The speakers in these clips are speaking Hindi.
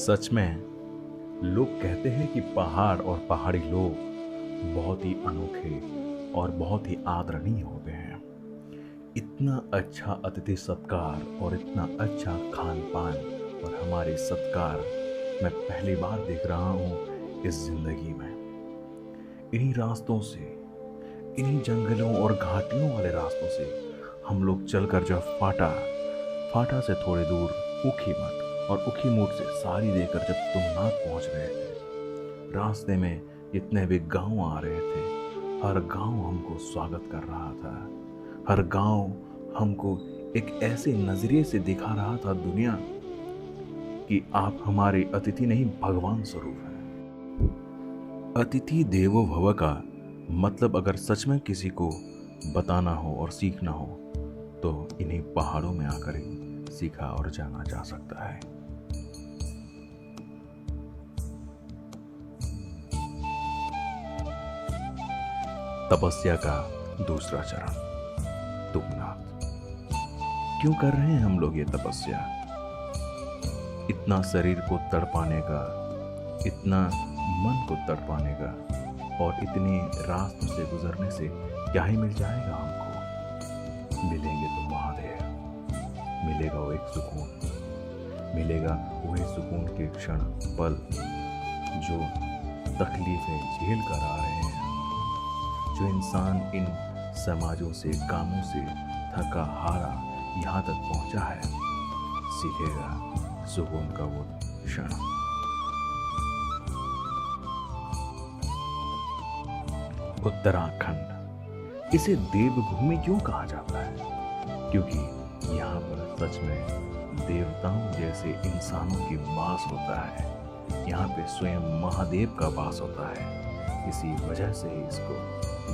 सच में लोग कहते हैं कि पहाड़ और पहाड़ी लोग बहुत ही अनोखे और बहुत ही आदरणीय होते हैं। इतना अच्छा अतिथि सत्कार और इतना अच्छा खान पान और हमारे सत्कार मैं पहली बार देख रहा हूँ इस जिंदगी में। इन्हीं रास्तों से, इन्हीं जंगलों और घाटियों वाले रास्तों से हम लोग चलकर जब फाटा से थोड़ी दूर ऊखीमठ और ऊखीमठ से सारी देकर जब तुंगनाथ पहुंच रहे थे, रास्ते में जितने भी गांव आ रहे थे, हर गांव हमको स्वागत कर रहा था। हर गांव हमको एक ऐसे नजरिए से दिखा रहा था दुनिया कि आप हमारे अतिथि नहीं, भगवान स्वरूप हैं। अतिथि देवो भव का मतलब अगर सच में किसी को बताना हो और सीखना हो तो इन्हीं पहाड़ों में आकर ही सीखा और जाना जा सकता है। तपस्या का दूसरा चरण, तुंगनाथ। क्यों कर रहे हैं हम लोग ये तपस्या? इतना शरीर को तड़पाने का, इतना मन को तड़पाने का और इतनी रास्तों से गुजरने से क्या ही मिल जाएगा हमको? मिलेंगे तो महादेव, मिलेगा वो एक सुकून, मिलेगा वही सुकून के क्षण पल जो तकलीफें झेल कर आ रहे हैं, जो इंसान इन समाजों से, कामों से थका हारा यहाँ तक पहुंचा है, सीखेगा सुकून का वो क्षण। उत्तराखंड, इसे देवभूमि क्यों कहा जाता है? क्योंकि यहाँ पर सच में देवताओं जैसे इंसानों की वास होता है। यहाँ पे स्वयं महादेव का वास होता है। इसी वजह से ही इसको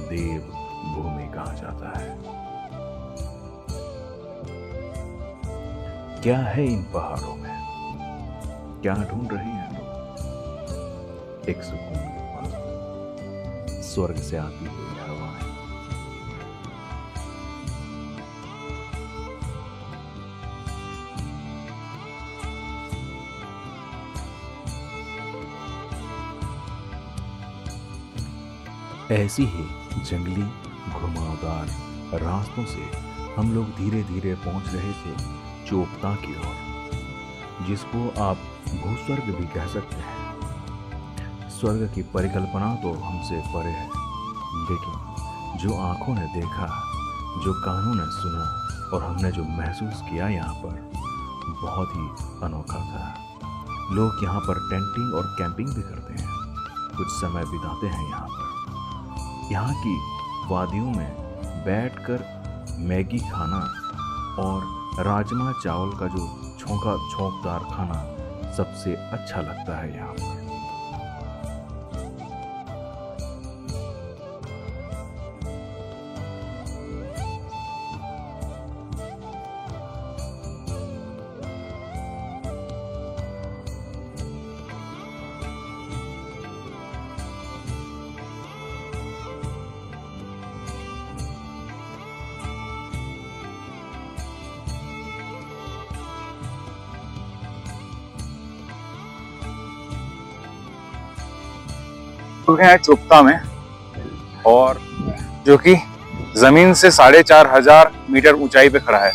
देवभूमि कहा जाता है। क्या है इन पहाड़ों में? क्या ढूंढ रहे हैं लोग? एक सुकून की पल, स्वर्ग से आती हुई हवाएं। ऐसी ही जंगली घुमावदार रास्तों से हम लोग धीरे धीरे पहुंच रहे थे चोपता की ओर, जिसको आप भूस्वर्ग भी कह सकते हैं। स्वर्ग की परिकल्पना तो हमसे परे है, लेकिन जो आंखों ने देखा, जो कानों ने सुना और हमने जो महसूस किया यहाँ पर, बहुत ही अनोखा था। लोग यहाँ पर टेंटिंग और कैंपिंग भी करते हैं, कुछ समय बिताते हैं यहाँ पर। यहाँ की वादियों में बैठकर मैगी खाना और राजमा चावल का जो छोंकदार खाना सबसे अच्छा लगता है यहाँ पर। है चोपता में, और जो कि जमीन से 4,500 मीटर ऊंचाई पे खड़ा है।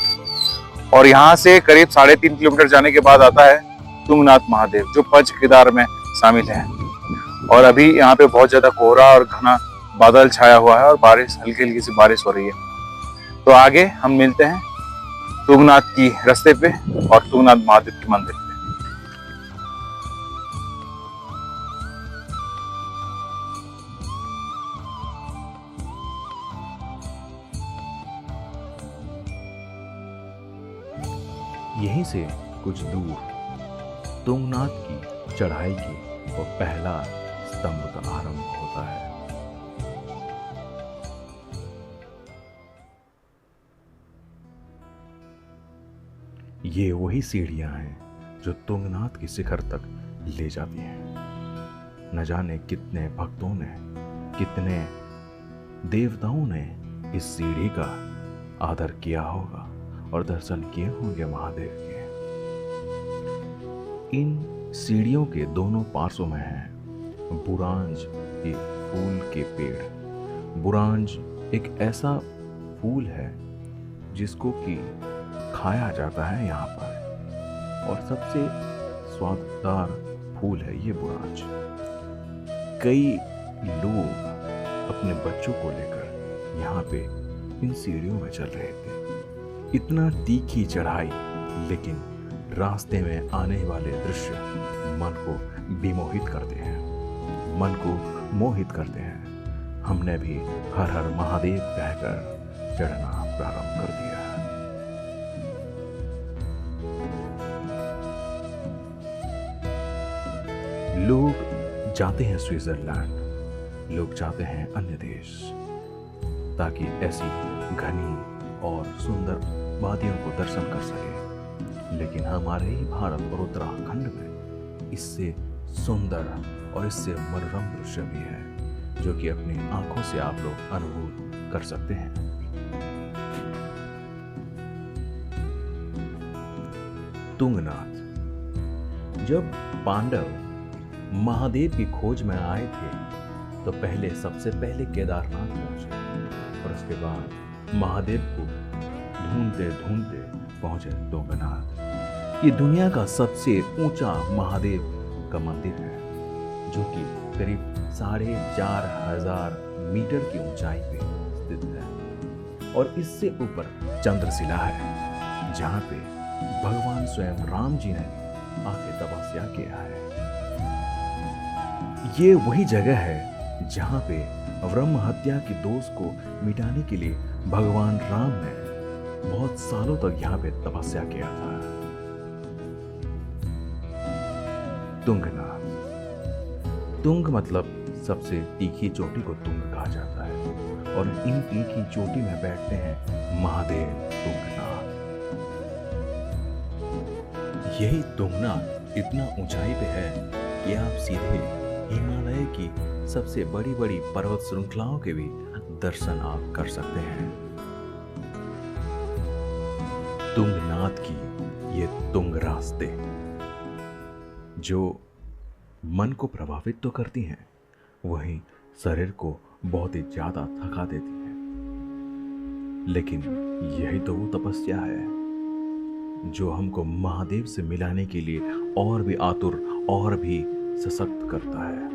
और यहाँ से करीब 3.5 किलोमीटर जाने के बाद आता है तुंगनाथ महादेव, जो पंच केदार में शामिल है। और अभी यहाँ पे बहुत ज्यादा कोहरा और घना बादल छाया हुआ है और बारिश, हल्की हल्की सी बारिश हो रही है। तो आगे हम मिलते हैं तुंगनाथ की रास्ते पे और तुंगनाथ महादेव के मंदिर पे। यहीं से कुछ दूर तुंगनाथ की चढ़ाई की और पहला स्तंभ का आरंभ होता है। ये वही सीढ़ियां हैं जो तुंगनाथ की शिखर तक ले जाती हैं। न जाने कितने भक्तों ने, कितने देवताओं ने इस सीढ़ी का आदर किया होगा और दर्शन किए होंगे महादेव के। इन सीढ़ियों के दोनों पार्श्वों में है बुरांज के फूल के पेड़। बुरांज एक ऐसा फूल है जिसको कि खाया जाता है यहाँ पर, और सबसे स्वाददार फूल है ये बुरांज। कई लोग अपने बच्चों को लेकर यहाँ पे इन सीढ़ियों में चल रहे थे। इतना तीखी चढ़ाई, लेकिन रास्ते में आने वाले दृश्य मन को विमोहित करते हैं, मन को मोहित करते हैं। हमने भी हर हर महादेव कहकर चढ़ना प्रारंभ कर दिया। लोग जाते हैं स्विट्जरलैंड, लोग जाते हैं अन्य देश, ताकि ऐसी घनी और सुंदर वादियों को दर्शन कर सके। लेकिन हमारे ही भारत और उत्तराखंड में इससे सुंदर और इससे मनोरम दृश्य भी है, जो कि अपनी आंखों से आप लोग अनुभव कर सकते हैं। तुंगनाथ। जब पांडव महादेव की खोज में आए थे तो सबसे पहले केदारनाथ पहुंचे, और उसके बाद महादेव को ढूंढते ढूंढते पहुंचे तुंगनाथ। ये दुनिया का सबसे ऊंचा महादेव का मंदिर है, जो कि करीब 4500 मीटर की ऊंचाई पे स्थित है। और इससे ऊपर चंद्रशिला है, जहां पे भगवान स्वयं राम जी ने आके तपस्या किया है। ये वही जगह है जहां पे ब्रह्म हत्या के दोष को मिटाने के लिए भगवान राम ने बहुत सालों तक यहाँ पे तपस्या किया था। तुंगनाथ। तुंग मतलब सबसे तीखी चोटी को तुंग कहा जाता है, और इन तीखी चोटी में बैठते हैं महादेव तुंगनाथ। यही तुंगनाथ इतना ऊंचाई पे है कि आप सीधे हिमालय की सबसे बड़ी बड़ी पर्वत श्रृंखलाओं के भी दर्शन आप कर सकते हैं। तुंगनाथ की ये तुंग रास्ते जो मन को प्रभावित तो करती हैं, वहीं शरीर को बहुत ही ज्यादा थका देती हैं। लेकिन यही तो वो तपस्या है जो हमको महादेव से मिलाने के लिए और भी आतुर और भी सशक्त करता है।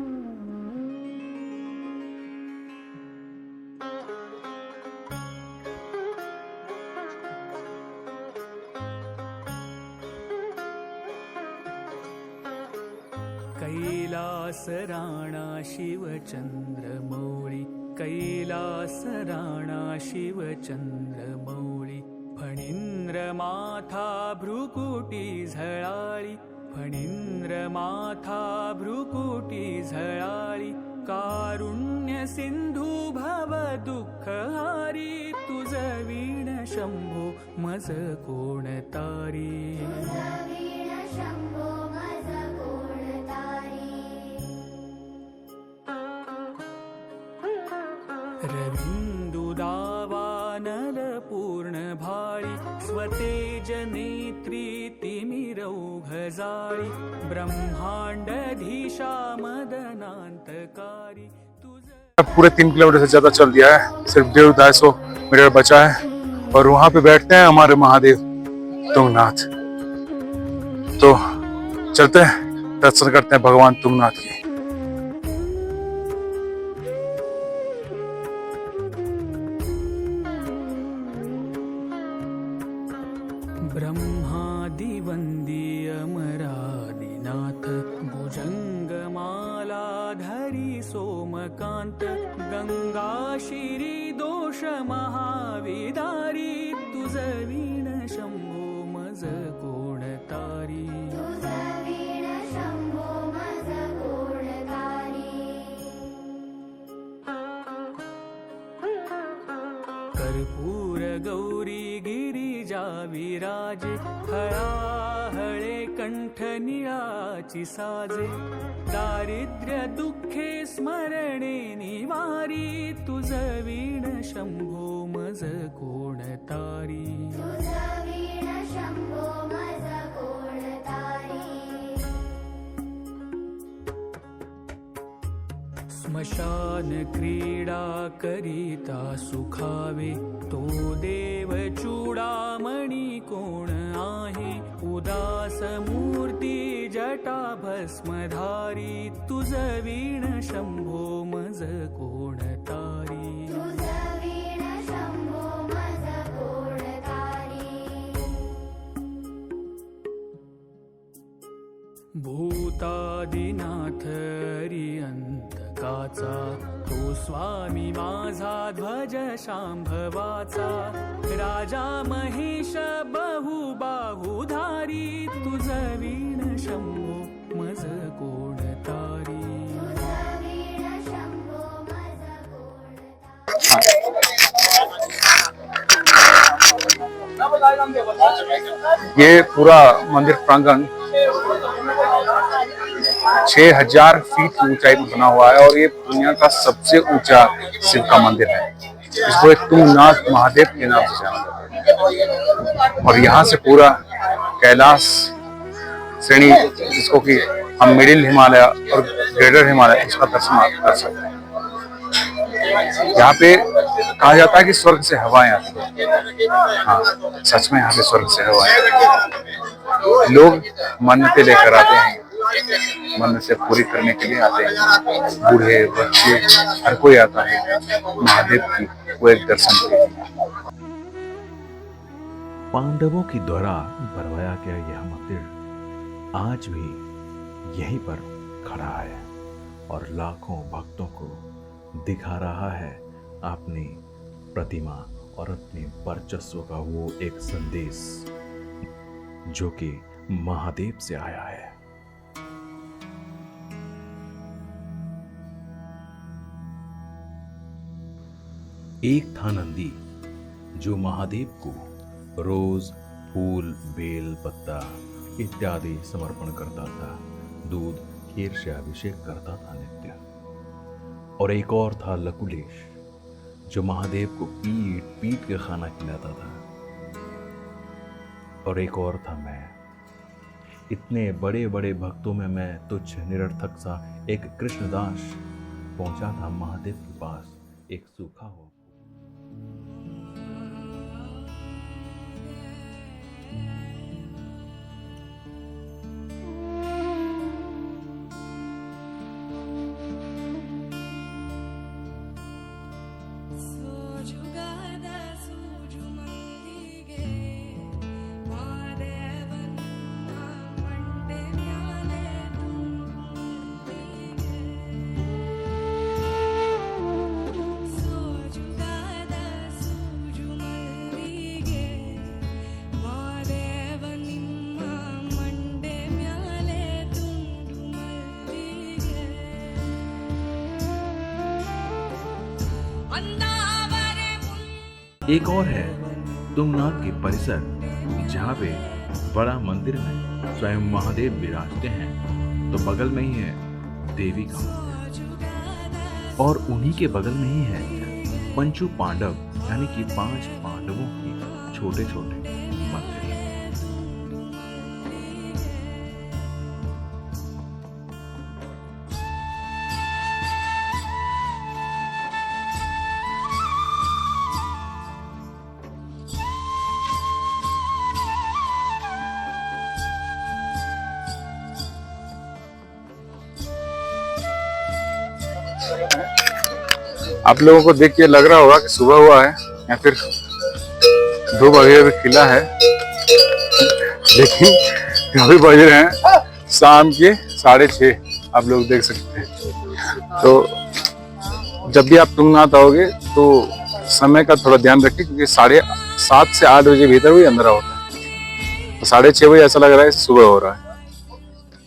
कैलास राणा शिवचंद्रमौळी, कैलास राणा शिवचंद्रमौळी, फणींद्र माथा भ्रुकुटी झळाळी, फणींद्र माथा भ्रुकुटी झळाळी, कारुण्य सिंधू भव दुःखहारी, तुझ वीण शंभो मज कोण तारी। रविंदु दावानल पूर्ण भाळी, स्वतेज नेत्री तिमिरौघ जाळी, ब्रह्मांडधीशा मदनांतकारी तुझ। पूरे 3 किलोमीटर से ज्यादा चल दिया है, सिर्फ 150-250 मीटर बचा है, और वहां पे बैठते हैं हमारे महादेव तुंगनाथ। तो चलते हैं, दर्शन करते हैं भगवान तुंगनाथ की। ब्रह्मादि वंदी अमरादिनाथ, भुजंगमालाधरी सोमकांत, गंगा शिरी दोष महाविदारी, तुझ वीण शंभो मज कोण तारी। कर्पूर गौरी गिरिजा विराजे, हळाहळे कंठ निळाची साजे, दारिद्र्य दुःखे स्मरणे निवारी, तुझ वीण शंभो मज कोण तारी। स्मशान क्रीडा करिता सुखावे, तो देव चूडामणी कोण आहे? उदास मूर्ती जटा भस्मधारी, तुझ वीण शंभो मज कोण तारी? भूतादिनाथ अंतकाचा, तो स्वामी माझा ध्वज शांभवाचा, राजा महेश बहुबाहुधारी, तुझ वीण शंभो मज कोण तारी? ये पूरा मंदिर प्रांगण 6000 फीट की ऊंचाई पर बना हुआ है और ये दुनिया का सबसे ऊंचा शिव का मंदिर है। इसको एक तुंगनाथ महादेव के नाम से जाना जाता है। और यहाँ से पूरा कैलाश श्रेणी, जिसको कि हम मिडिल हिमालय और ग्रेटर हिमालय, उसका दर्शन कर सकते हैं। यहाँ पे कहा जाता है कि स्वर्ग से हवाएं आती हैं। हाँ, सच में यहाँ पे स्वर्ग से हवाएं आती हैं। लोग मन्नतें लेकर आते हैं, मन्नत से पूरी करने के लिए आते हैं। बूढ़े बच्चे हर कोई आता है महादेव की वो एक दर्शन के लिए। पांडवों की द्वारा बनवाया गया यह मंदिर आज भी यहीं पर खड़ा है और लाखों भक्तों को दिखा रहा है अपनी प्रतिमा और अपने वर्चस्व का वो एक संदेश जो कि महादेव से आया है। एक था नंदी जो महादेव को रोज फूल, बेल पत्ता इत्यादि समर्पण करता था, दूध खीर से अभिषेक करता था नित्य। और एक और था लकुलेश जो महादेव को पीट पीट के खाना खिलाता था। और एक और था मैं। इतने बड़े बड़े भक्तों में मैं तुच्छ निरर्थक सा एक कृष्णदास पहुंचा था महादेव के पास, एक सूखा हुआ। एक और है तुंगनाथ के परिसर, जहाँ पे बड़ा मंदिर में स्वयं महादेव विराजते हैं, तो बगल में ही है देवी का मंदिर और उन्हीं के बगल में ही है पंचू पांडव यानी कि 5 पांडवों की छोटे छोटे मंदिर। आप लोगों को देख के लग रहा होगा कि सुबह हुआ है या फिर धूप अभी खिला है, लेकिन अभी बज रहे हैं शाम के 6:30। आप लोग देख सकते हैं। तो जब भी आप तुंगनाथ आओगे तो समय का थोड़ा ध्यान रखिए, क्योंकि 7:30 से 8 बजे भीतर भी अंधेरा होता है। तो 6:30 बजे ऐसा लग रहा है सुबह हो रहा है।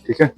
ठीक है।